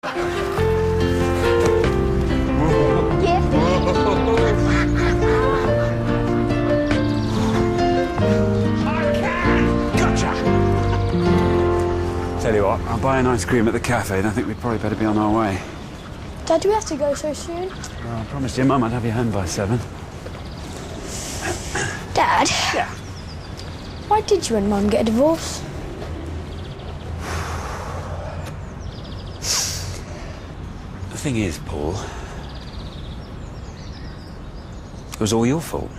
Tell you what, I'll buy an ice cream at the cafe and I think we'd probably better be on our way. Dad, do we have to go so soon? Well, I promised your mum I'd have you home by 7. Dad? Yeah? Why did you and Mum get a divorce? The thing is, Paul, it was all your fault.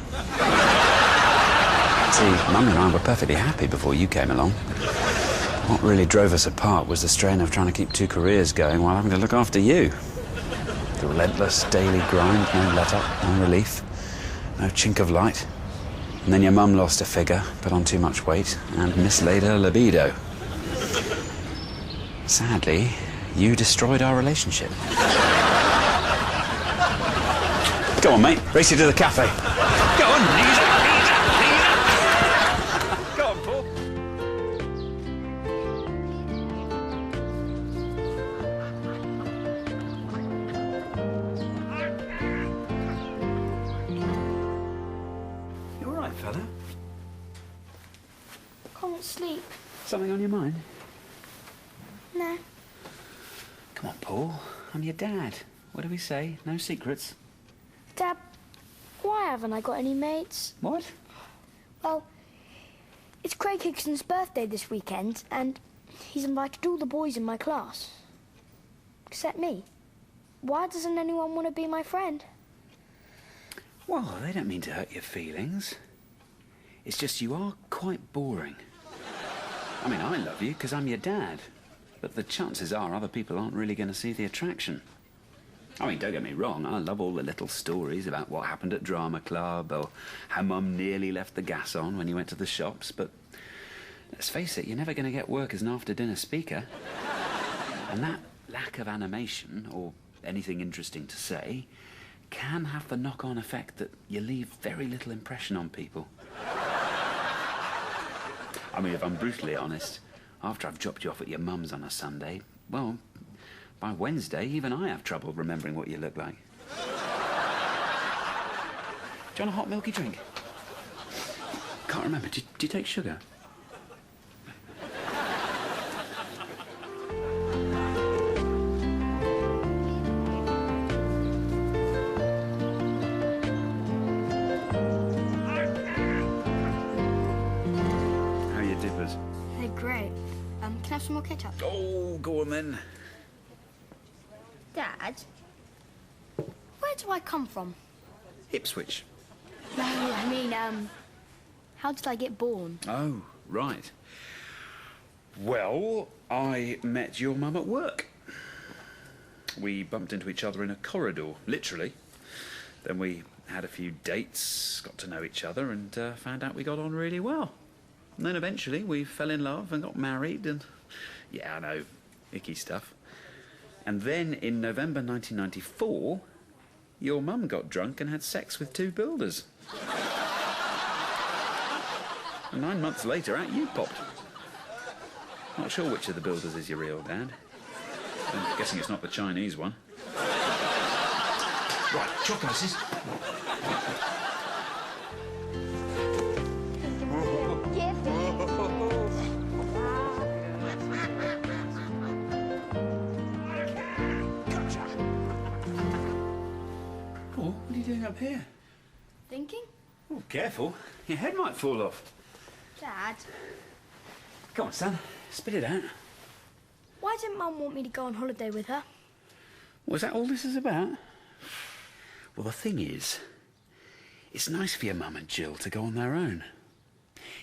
See, Mum and I were perfectly happy before you came along. What really drove us apart was the strain of trying to keep 2 careers going while having to look after you. The relentless daily grind, no let-up, no relief, no chink of light. And then your mum lost a figure, put on too much weight, and mislaid her libido. Sadly, you destroyed our relationship. Go on, mate. Race you to the cafe. Go on, easy. Go on, Paul. You all right, fella? Can't sleep. Something on your mind? No. Come on, Paul. I'm your dad. What do we say? No secrets. Dad, why haven't I got any mates? What? Well, it's Craig Higson's birthday this weekend, and he's invited all the boys in my class. Except me. Why doesn't anyone want to be my friend? Well, they don't mean to hurt your feelings. It's just you are quite boring. I mean, I love you because I'm your dad. But the chances are other people aren't really going to see the attraction. I mean, don't get me wrong, I love all the little stories about what happened at drama club or how Mum nearly left the gas on when you went to the shops, but let's face it, you're never going to get work as an after-dinner speaker. And that lack of animation, or anything interesting to say, can have the knock-on effect that you leave very little impression on people. I mean, if I'm brutally honest, after I've dropped you off at your mum's on a Sunday, well, by Wednesday, even I have trouble remembering what you look like. Do you want a hot milky drink? Can't remember. Do you take sugar? How are your dippers? They're great. Can I have some more ketchup? Oh, go on then. Dad, where do I come from? Ipswich. No, I mean, how did I get born? Oh, right. Well, I met your mum at work. We bumped into each other in a corridor, literally. Then we had a few dates, got to know each other, and found out we got on really well. And then eventually we fell in love and got married, and yeah, I know, icky stuff. And then in November 1994, your mum got drunk and had sex with 2 builders. And 9 months later, out you popped. Not sure which of the builders is your real dad. I'm guessing it's not the Chinese one. Right, chalk ices. Paul, what are you doing up here? Thinking? Oh, careful. Your head might fall off. Dad, Come on, son. Spit it out. why didn't Mum want me to go on holiday with her? Was that all this is about? Well, the thing is, it's nice for your mum and Jill to go on their own.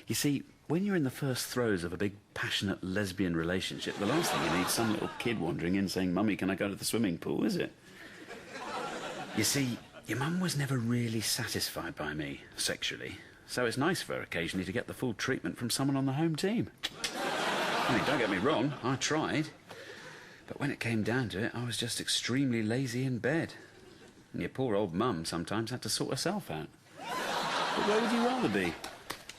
You see, when you're in the first throes of a big, passionate lesbian relationship, the last thing you need is some little kid wandering in saying, "Mummy, can I go to the swimming pool?" is it? You see, your mum was never really satisfied by me, sexually, so it's nice for her occasionally to get the full treatment from someone on the home team. I mean, don't get me wrong, I tried. But when it came down to it, I was just extremely lazy in bed. And your poor old mum sometimes had to sort herself out. But where would you rather be?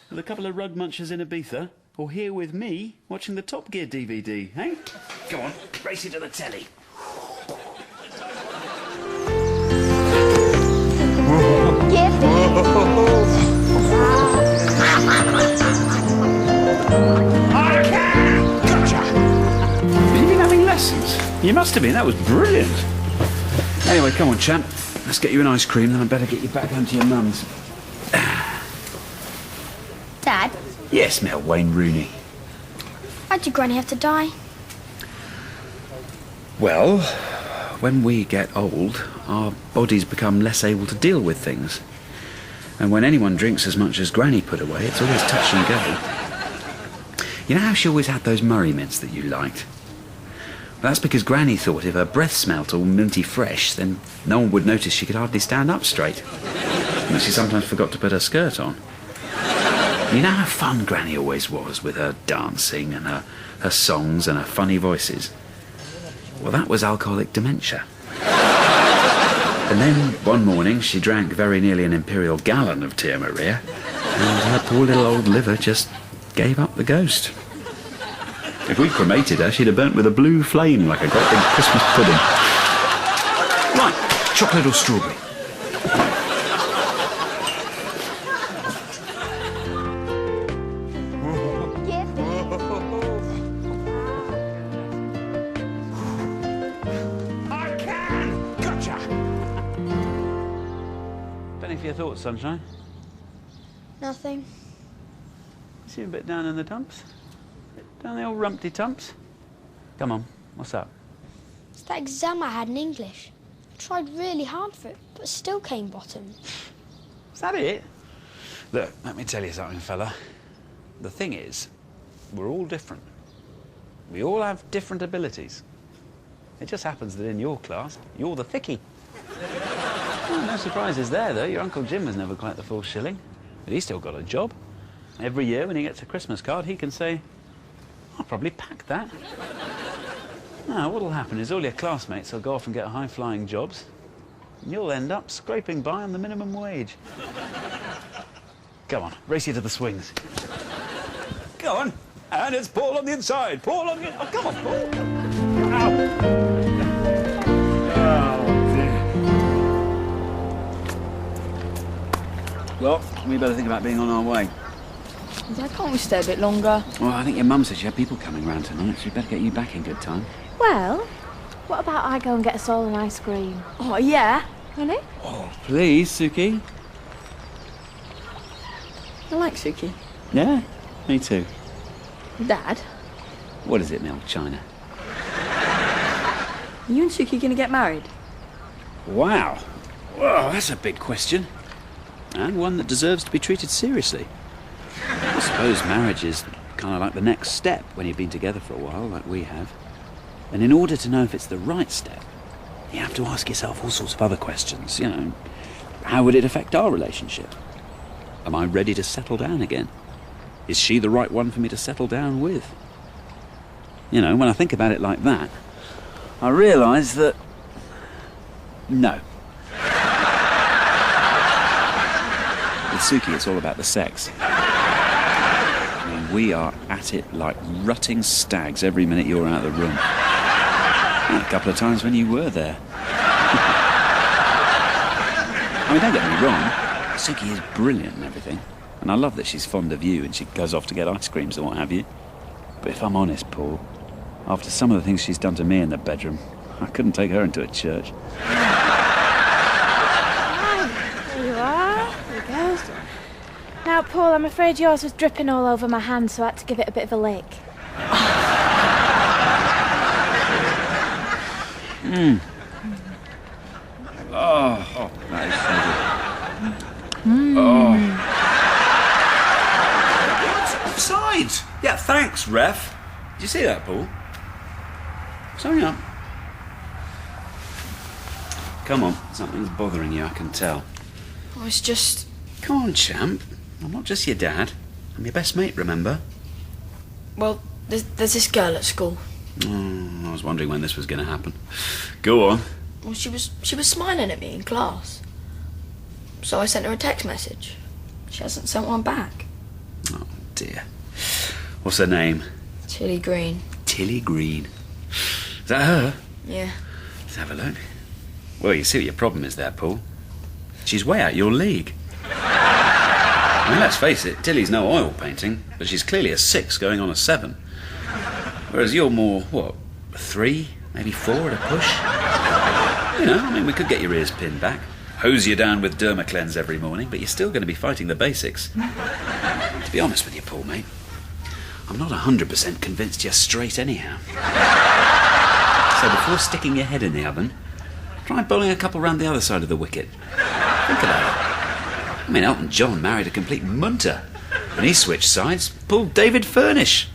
With a couple of rug munchers in Ibiza? Or here with me, watching the Top Gear DVD, eh? Go on, race you to the telly. You must have been. That was brilliant. Anyway, come on, champ. Let's get you an ice cream, then I better get you back home to your mum's. Dad? Yes, Mel, Wayne Rooney. Why'd your granny have to die? Well, when we get old, our bodies become less able to deal with things. And when anyone drinks as much as Granny put away, it's always touch and go. You know how she always had those Murray mints that you liked? Well, that's because Granny thought if her breath smelt all minty fresh, then no one would notice she could hardly stand up straight. And she sometimes forgot to put her skirt on. You know how fun Granny always was with her dancing and her songs and her funny voices? Well, that was alcoholic dementia. And then one morning she drank very nearly an imperial gallon of Tia Maria, and her poor little old liver just gave up the ghost. If we cremated her, she'd have burnt with a blue flame like a great big Christmas pudding. Right, chocolate or strawberry? I can! Gotcha! Penny for your thoughts, sunshine. Nothing. You seem a bit down in the dumps. Down the old rumpty tumps. Come on, what's up? It's that exam I had in English. I tried really hard for it, but still came bottom. Is that it? Look, let me tell you something, fella. The thing is, we're all different. We all have different abilities. It just happens that in your class, you're the thickie. Oh, no surprises there, though. Your Uncle Jim was never quite the full shilling, but he's still got a job. Every year when he gets a Christmas card, he can say, I'll probably pack that. Now, what'll happen is all your classmates will go off and get high-flying jobs, and you'll end up scraping by on the minimum wage. Go on, race you to the swings. Go on. And it's Paul on the inside. Paul on the... Oh, come on, Paul. Ow. Oh, dear. Well, we better think about being on our way. Dad, can't we stay a bit longer? Well, I think your mum said she had people coming round tonight, so we better get you back in good time. Well, what about I go and get us all an ice cream? Oh, yeah. Really? Oh, please, Suki. I like Suki. Yeah, me too. Dad, What is it, Mel? China? are you and Suki going to get married? Wow. Well, that's a big question. And one that deserves to be treated seriously. I suppose marriage is kind of like the next step when you've been together for a while, like we have. And in order to know if it's the right step, you have to ask yourself all sorts of other questions. You know, how would it affect our relationship? Am I ready to settle down again? Is she the right one for me to settle down with? You know, when I think about it like that, I realise that... no. With Suki, it's all about the sex. I mean, we are at it like rutting stags every minute you're out of the room. And a couple of times when you were there. I mean, don't get me wrong, Suki is brilliant and everything. And I love that she's fond of you and she goes off to get ice creams and what have you. But if I'm honest, Paul, after some of the things she's done to me in the bedroom, I couldn't take her into a church. There you are. There you go. Now, Paul, I'm afraid yours was dripping all over my hand, so I had to give it a bit of a lick. Oh, that is so good. Oh. What's offside? Yeah, thanks, ref. Did you see that, Paul? Sorry up. Come on, something's bothering you, I can tell. Oh, it's just... Come on, champ. I'm not just your dad. I'm your best mate, remember? Well, there's this girl at school. I was wondering when this was going to happen. Go on. Well, she was smiling at me in class. So I sent her a text message. She hasn't sent one back. Oh, dear. What's her name? Tilly Green. Tilly Green. Is that her? Yeah. Let's have a look. Well, you see what your problem is there, Paul. She's way out your league. I mean, let's face it, Tilly's no oil painting, but she's clearly a 6 going on a 7. Whereas you're more, what, a 3, maybe 4 at a push. You know, I mean, we could get your ears pinned back, hose you down with Dermacleanse every morning, but you're still going to be fighting the basics. To be honest with you, Paul, mate, I'm not 100% convinced you're straight anyhow. So before sticking your head in the oven, try bowling a couple round the other side of the wicket. Think about it. I mean, Elton John married a complete munter. When he switched sides, pulled David Furnish.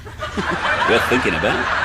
Worth thinking about.